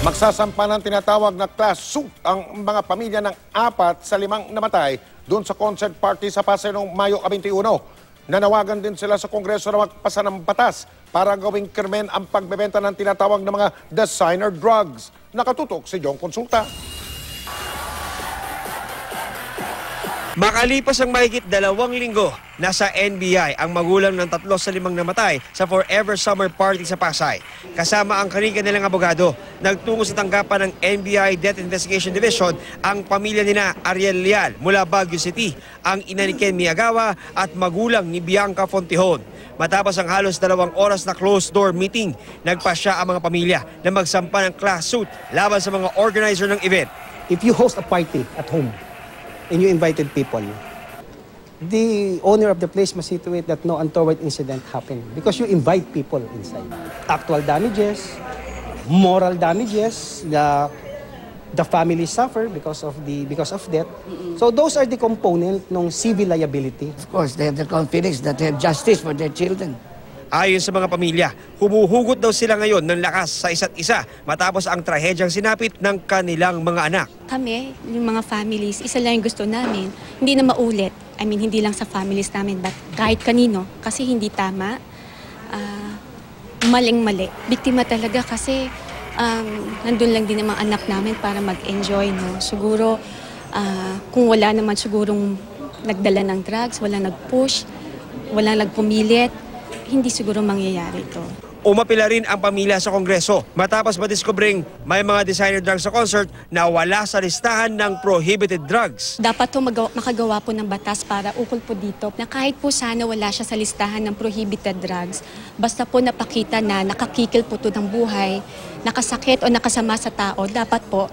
Magsasampa ng tinatawag na class suit ang mga pamilya ng 4 sa 5 namatay doon sa concert party sa Pasay noong Mayo 21. Nanawagan din sila sa Kongreso na magpasa ng batas para gawing krimen ang pagbebenta ng tinatawag na mga designer drugs. Nakatutok si Jong Consulta. Makalipas ang mahigit 2 linggo, nasa NBI ang magulang ng 3 sa 5 namatay sa Forever Summer Party sa Pasay. Kasama ang kanilang abogado, nagtungo sa tanggapan ng NBI Death Investigation Division ang pamilya nina Ariel Leal mula Baguio City, ang ina ni Ken Miyagawa at magulang ni Bianca Fontihon. Matapos ang halos 2 oras na closed-door meeting, nagpasya ang mga pamilya na magsampa ng class suit laban sa mga organizer ng event. If you host a party at home, and you invited people, the owner of the place must see to it that no untoward incident happened because you invite people inside. Actual damages, moral damages, the family suffer because of death. So those are the component ng civil liability. Of course, they have the confidence that they have justice for their children. Ayon sa mga pamilya, humuhugot daw sila ngayon ng lakas sa isa't isa matapos ang trahedyang sinapit ng kanilang mga anak. Kami, yung mga families, isa lang yung gusto namin, hindi na maulit. I mean, hindi lang sa families namin, but kahit kanino. Kasi hindi tama, maling-mali. Biktima talaga kasi nandun lang din ang mga anak namin para mag-enjoy. No? Siguro, kung wala naman sigurong nagdala ng drugs, wala nag-push, wala nagpumilit, hindi siguro mangyayari ito. Umapila rin ang pamilya sa Kongreso matapos madiskubring may mga designer drugs sa concert na wala sa listahan ng prohibited drugs. Dapat po makagawa po ng batas para ukol po dito na kahit po sana wala siya sa listahan ng prohibited drugs, basta po napakita na nakakikil po ito ng buhay, nakasakit o nakasama sa tao, dapat po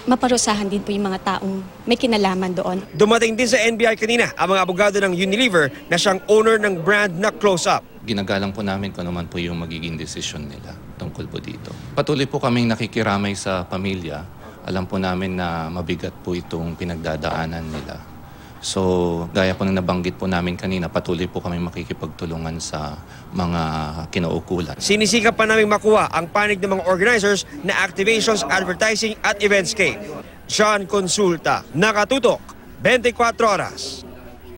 maparusahan din po yung mga taong may kinalaman doon. Dumating din sa NBI kanina ang mga abogado ng Unilever na siyang owner ng brand na Close Up. Ginagalang po namin kung ano man po yung magiging desisyon nila tungkol po dito. Patuloy po kaming nakikiramay sa pamilya. Alam po namin na mabigat po itong pinagdadaanan nila. So, gaya po na nabanggit po namin kanina, patuloy po kami makikipagtulungan sa mga kinaukulan. Sinisikap pa namin makuha ang panig ng mga organizers na activations, advertising at eventscape. John Consulta, Nakatutok, 24 Oras.